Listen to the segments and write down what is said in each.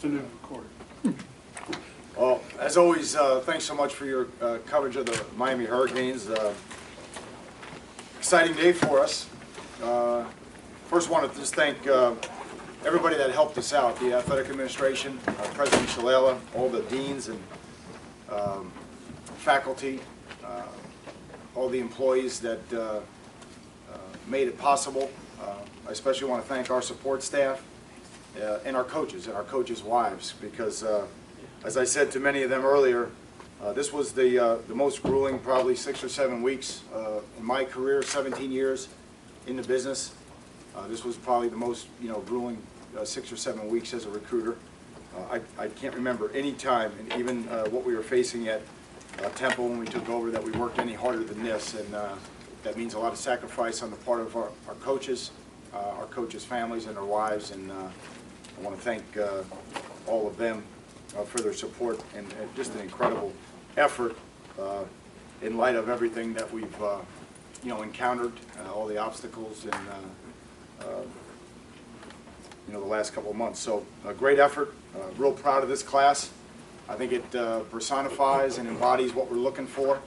Superintendent McCord. Well, as always, thanks so much for your coverage of the Miami Hurricanes. Exciting day for us. First, want to just thank everybody that helped us out, the athletic administration, President Shalala, all the deans and faculty, all the employees that made it possible. I especially want to thank our support staff and our coaches wives, because as I said to many of them earlier, this was the most grueling, probably 6 or 7 weeks in my career, 17 years in the business. This was probably the most, grueling 6 or 7 weeks as a recruiter. I can't remember any time, and even what we were facing at Temple when we took over, that we worked any harder than this, and that means a lot of sacrifice on the part of our coaches families and their wives, and I want to thank all of them for their support and just an incredible effort in light of everything that we've encountered, all the obstacles and the last couple of months. So a great effort. Real proud of this class. I think it personifies and embodies what we're looking for.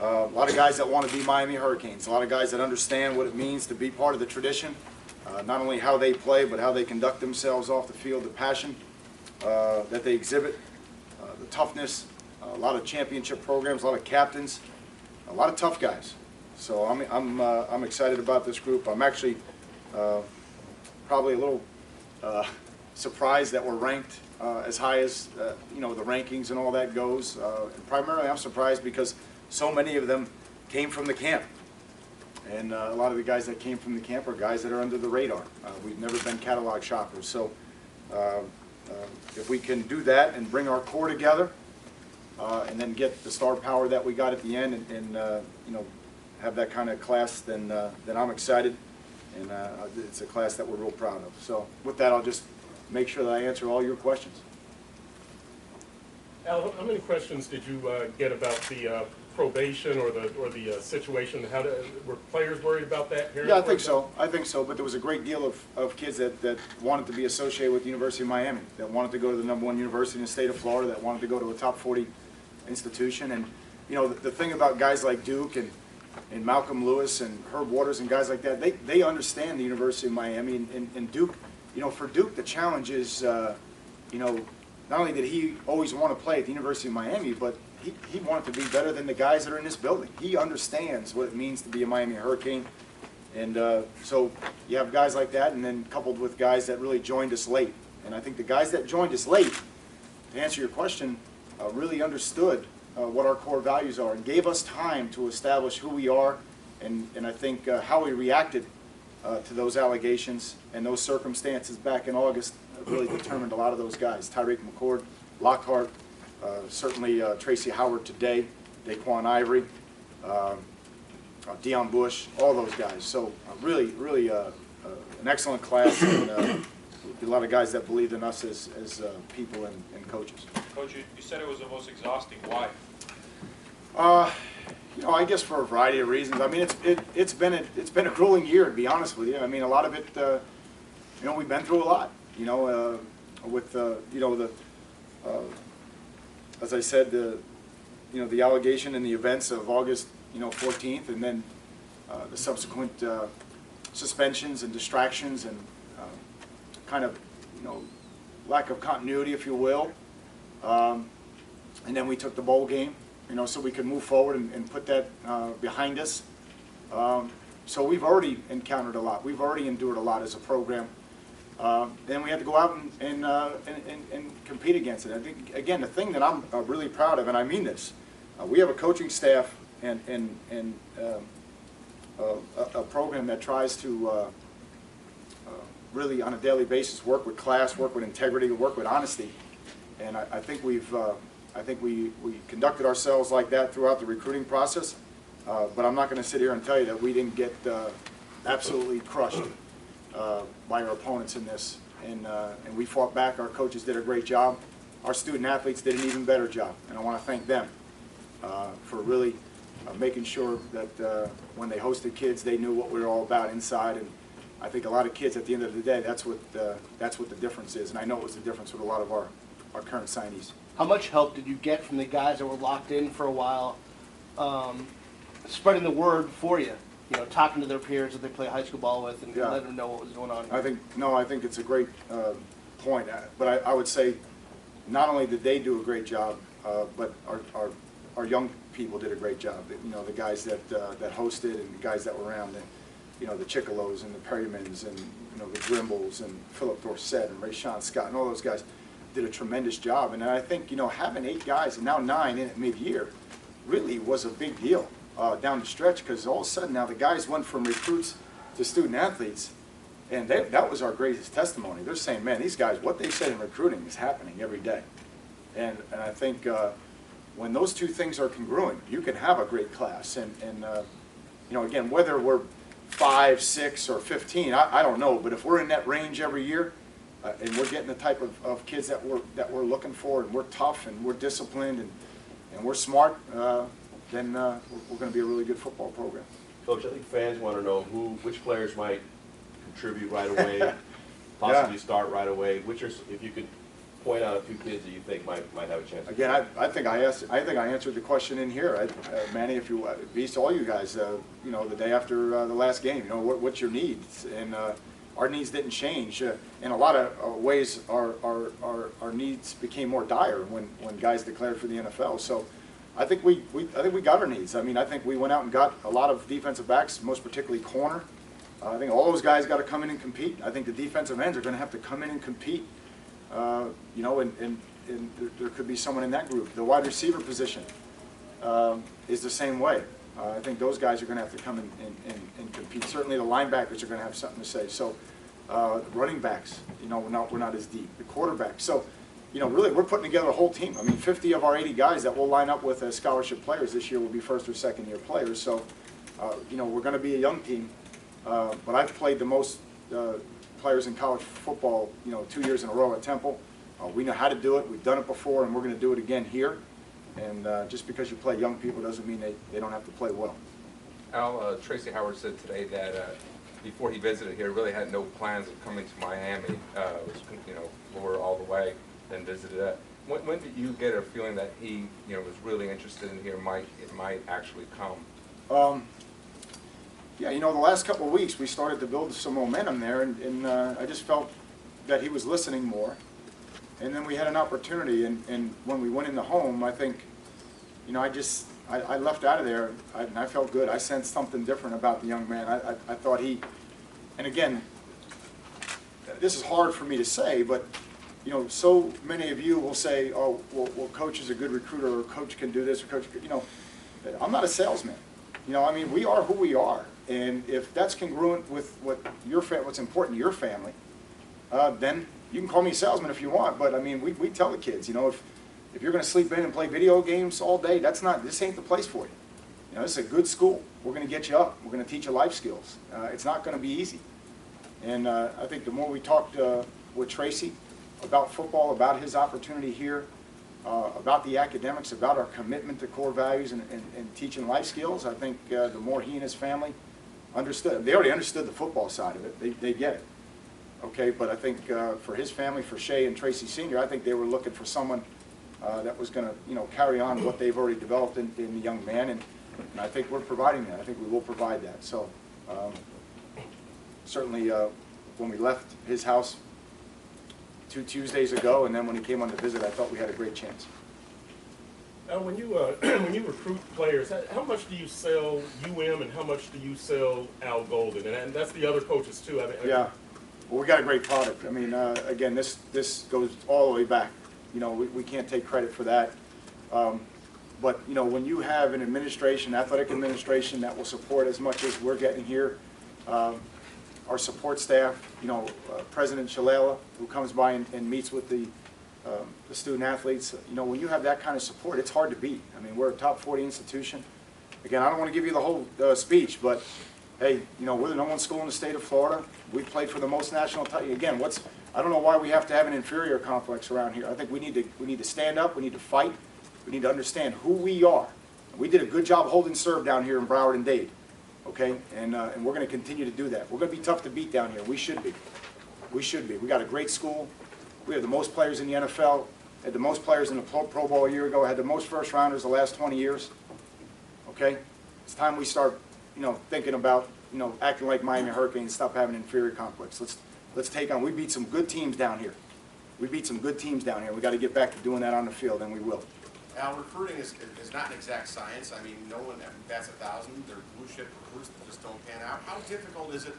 A lot of guys that want to be Miami Hurricanes. A lot of guys that understand what it means to be part of the tradition. Not only how they play, but how they conduct themselves off the field, the passion that they exhibit, the toughness, a lot of championship programs, a lot of captains, a lot of tough guys. So I'm excited about this group. I'm actually probably a little surprised that we're ranked as high as the rankings and all that goes. And primarily, I'm surprised because so many of them came from the camp. And a lot of the guys that came from the camp are guys that are under the radar. We've never been catalog shoppers. So if we can do that and bring our core together and then get the star power that we got at the end and have that kind of class, then I'm excited. And it's a class that we're real proud of. So with that, I'll just make sure that I answer all your questions. Al, how many questions did you get about the probation or the situation? Were players worried about that? Yeah, I think so. I think so. But there was a great deal of kids that wanted to be associated with the University of Miami, that wanted to go to the #1 university in the state of Florida, that wanted to go to a top 40 institution. And the thing about guys like Duke and Malcolm Lewis and Herb Waters and guys like that, they understand the University of Miami. And Duke, for Duke, the challenge is, not only did he always want to play at the University of Miami, but he wanted to be better than the guys that are in this building. He understands what it means to be a Miami Hurricane. And so you have guys like that, and then coupled with guys that really joined us late. And I think the guys that joined us late, to answer your question, really understood what our core values are and gave us time to establish who we are, and I think how we reacted to those allegations and those circumstances back in August really determined a lot of those guys. Tyreek McCord, Lockhart, certainly Tracy Howard today, Daquan Ivory, Deion Bush, all those guys. So really an excellent class, and a lot of guys that believed in us as people and coaches. Coach, you said it was the most exhausting. Why? I guess for a variety of reasons. I mean, it's been a grueling year, to be honest with you. I mean, a lot of it, we've been through a lot. With as I said, the allegation and the events of August 14th, and then the subsequent suspensions and distractions and kind of lack of continuity, if you will. And then we took the bowl game, so we could move forward and put that behind us. So we've already encountered a lot. We've already endured a lot as a program. Then we had to go out and compete against it. I think, again, the thing that I'm really proud of, and I mean this, we have a coaching staff and a program that tries to really on a daily basis work with class, work with integrity, work with honesty. And I think we conducted ourselves like that throughout the recruiting process. But I'm not going to sit here and tell you that we didn't get absolutely crushed by our opponents in this. And we fought back. Our coaches did a great job. Our student athletes did an even better job. And I want to thank them for really making sure that when they hosted kids, they knew what we were all about inside, I think a lot of kids, at the end of the day, that's what the difference is. And I know it was the difference with a lot of our current signees. How much help did you get from the guys that were locked in for a while, spreading the word for you? You know, talking to their peers that they play high school ball with and Yeah. letting them know what was going on. I think it's a great point. But I would say not only did they do a great job, but our young people did a great job. You know, the guys that hosted and the guys that were around, and, you know, the Chickalos and the Perrymans and, you know, the Grimbles and Philip Dorsett and Rayshawn Scott and all those guys did a tremendous job. And I think, you know, having 8 guys and now 9 in at mid-year really was a big deal down the stretch, because all of a sudden now the guys went from recruits to student athletes, and that was our greatest testimony. They're saying, man, these guys, what they said in recruiting is happening every day. And I think when those two things are congruent, you can have a great class. And you know, again, whether we're 5, 6, or 15, I don't know, but if we're in that range every year, and we're getting the type of kids that we're looking for, and we're tough, and we're disciplined, and we're smart, then we're going to be a really good football program. Coach, I think fans want to know which players might contribute right away, possibly start right away. If you could point out a few kids that you think might have a chance. Again, I think I answered the question in here, Manny. If you beats all you guys, you know, the day after the last game, you know, what's your needs? And our needs didn't change. In a lot of ways, our needs became more dire when guys declared for the NFL. So I think we got our needs. I mean, I think we went out and got a lot of defensive backs, most particularly corner. I think all those guys got to come in and compete. I think the defensive ends are going to have to come in and compete. You know, and there could be someone in that group. The wide receiver position is the same way. I think those guys are going to have to come in and compete. Certainly the linebackers are going to have something to say. So the running backs, you know, we're not as deep. The quarterbacks. So, you know, really we're putting together a whole team. I mean, 50 of our 80 guys that we'll line up with as scholarship players this year will be first or second year players. So, you know, we're going to be a young team. But I've played the most players in college football, you know, 2 years in a row at Temple. We know how to do it. We've done it before, and we're going to do it again here. And just because you play young people doesn't mean they don't have to play well. Al, Tracy Howard said today that before he visited here, really had no plans of coming to Miami. Was, you know, Florida all the way, then visited it. When did you get a feeling that he, you know, was really interested in here? It might actually come. Yeah, you know, the last couple of weeks we started to build some momentum there, and I just felt that he was listening more. And then we had an opportunity, and when we went in the home, I think, you know, I left out of there, and I felt good. I sensed something different about the young man. I thought he, and again, this is hard for me to say, but, you know, so many of you will say, oh, well, Coach is a good recruiter, or Coach can do this, or Coach, you know, I'm not a salesman. You know, I mean, we are who we are. And if that's congruent with what's important to your family, then you can call me a salesman if you want. But I mean, we tell the kids, you know, if you're going to sleep in and play video games all day, this ain't the place for you. You know, this is a good school. We're going to get you up. We're going to teach you life skills. It's not going to be easy. And I think the more we talked with Tracy about football, about his opportunity here, about the academics, about our commitment to core values and teaching life skills, I think the more he and his family understood. They already understood the football side of it. They get it. Okay, but I think for his family, for Shea and Tracy Sr., I think they were looking for someone that was going to, you know, carry on what they've already developed in the young man, and I think we're providing that. I think we will provide that. So certainly when we left his house 2 Tuesdays ago, and then when he came on the visit, I thought we had a great chance. When you recruit players, how much do you sell UM and how much do you sell Al Golden? And that's the other coaches too. Yeah, well, we got a great product. I mean, again, this goes all the way back. You know, we can't take credit for that. But, you know, when you have an administration, athletic administration that will support as much as we're getting here, our support staff, you know, President Shalala, who comes by and meets with the student athletes, you know, when you have that kind of support, it's hard to beat. I mean, we're a top 40 institution. Again, I don't want to give you the whole speech, but hey, you know, we're the #1 school in the state of Florida. We played for the most national titles. Again, I don't know why we have to have an inferior complex around here. I think we need to stand up. We need to fight. We need to understand who we are. We did a good job holding serve down here in Broward and Dade. okay? And we're going to continue to do that. We're going to be tough to beat down here. We should be. We should be. We got a great school. We have the most players in the NFL. Had the most players in the Pro Bowl a year ago. Had the most first rounders the last 20 years. Okay? It's time we start, thinking about, acting like Miami Hurricanes, stop having inferior complex. Let's take on. We beat some good teams down here. We beat some good teams down here. We got to get back to doing that on the field, and we will. Now, recruiting is not an exact science. I mean, no one bats 1,000. They're blue chip recruits that just don't pan out. How difficult is it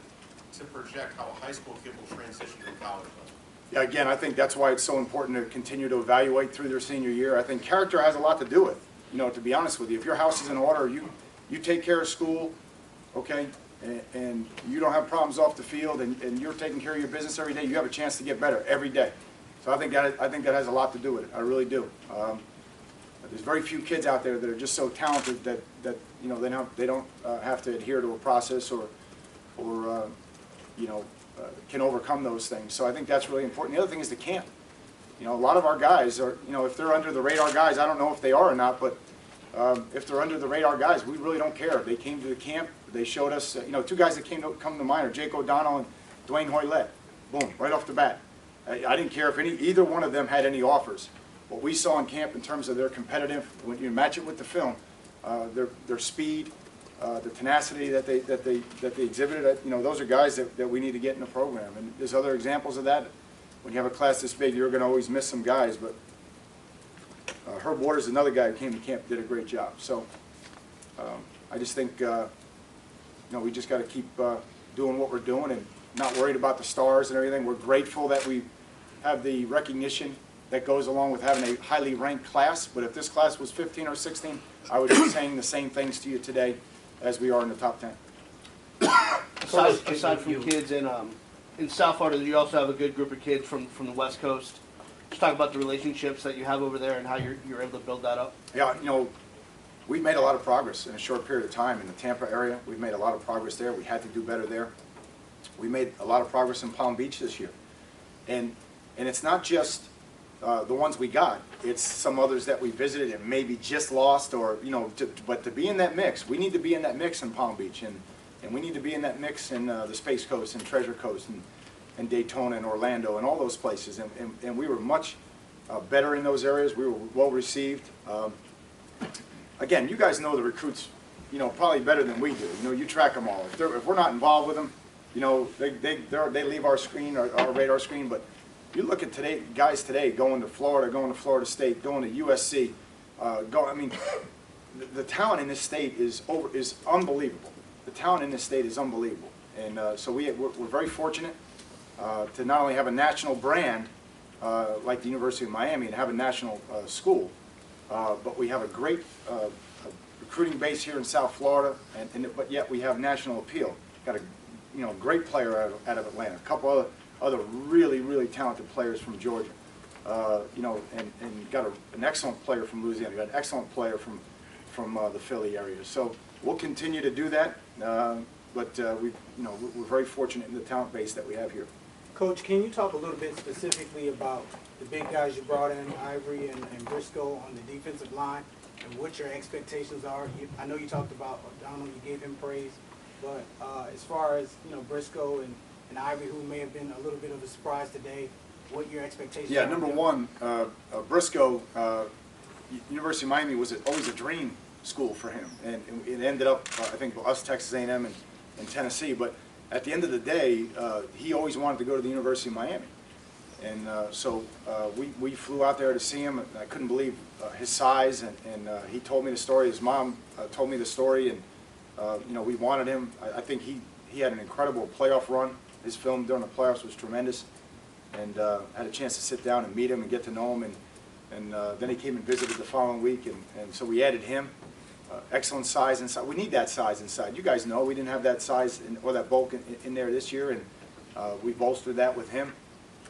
to project how a high school kid will transition to college level? Yeah, again, I think that's why it's so important to continue to evaluate through their senior year. I think character has a lot to do with it. To be honest with you, if your house is in order, you take care of school, okay, and you don't have problems off the field, and you're taking care of your business every day, you have a chance to get better every day. So I think that has a lot to do with it. I really do. There's very few kids out there that are just so talented that they don't have to adhere to a process or can overcome those things. So I think that's really important. The other thing is the camp. A lot of our guys are, if they're under the radar guys, I don't know if they are or not, but if they're under the radar guys, we really don't care. They came to the camp. They showed us, two guys that come to mind are Jake O'Donnell and Dwayne Hoylett. Boom, right off the bat. I didn't care if either one of them had any offers. What we saw in camp in terms of their competitive, when you match it with the film, their speed, the tenacity that they exhibited, those are guys that we need to get in the program. And there's other examples of that. When you have a class this big, you're going to always miss some guys, but Herb Waters, another guy who came to camp, did a great job. So I just think we just got to keep doing what we're doing and not worried about the stars and everything. We're grateful that we have the recognition that goes along with having a highly ranked class. But if this class was 15 or 16, I would be saying the same things to you today as we are in the top 10. Aside from kids in South Florida, you also have a good group of kids from the West Coast. Just talk about the relationships that you have over there and how you're able to build that up. Yeah, we've made a lot of progress in a short period of time in the Tampa area. We've made a lot of progress there. We had to do better there. We made a lot of progress in Palm Beach this year. And it's not just the ones we got. It's some others that we visited and maybe just lost or, but to be in that mix, we need to be in that mix in Palm Beach. And we need to be in that mix in the Space Coast and Treasure Coast and Daytona and Orlando and all those places. And we were much better in those areas. We were well received. Again, you guys know the recruits, probably better than we do. You track them all. If we're not involved with them, they leave our screen, our radar screen. But you look at guys today going to Florida, going to Florida State, going to USC. The talent in this state is unbelievable. The talent in this state is unbelievable. And so we're very fortunate to not only have a national brand like the University of Miami and have a national school, but we have a great recruiting base here in South Florida, but yet we have national appeal. Got a great player out of Atlanta, a couple other really, really talented players from Georgia, and got an excellent player from Louisiana, got an excellent player from the Philly area. So we'll continue to do that, but we're very fortunate in the talent base that we have here. Coach, can you talk a little bit specifically about the big guys you brought in, Ivory and Briscoe on the defensive line, and what your expectations are? I know you talked about O'Donnell, you gave him praise, but as far as Briscoe and Ivory, who may have been a little bit of a surprise today, what your expectations are? Yeah, number one, Briscoe, University of Miami was always a dream school for him, and it ended up, I think, us, Texas A&M, and Tennessee, but at the end of the day, he always wanted to go to the University of Miami. And so we flew out there to see him. I couldn't believe his size, and he told me the story. His mom told me the story, and we wanted him. I think he had an incredible playoff run. His film during the playoffs was tremendous, and had a chance to sit down and meet him and get to know him. And then he came and visited the following week, and so we added him. Excellent size inside. We need that size inside. You guys know we didn't have that size or that bulk in there this year, and we bolstered that with him.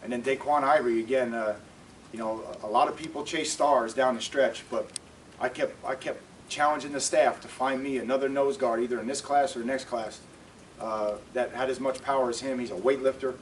And then Daquan Ivory, again, a lot of people chase stars down the stretch, but I kept challenging the staff to find me another nose guard, either in this class or the next class, that had as much power as him. He's a weightlifter.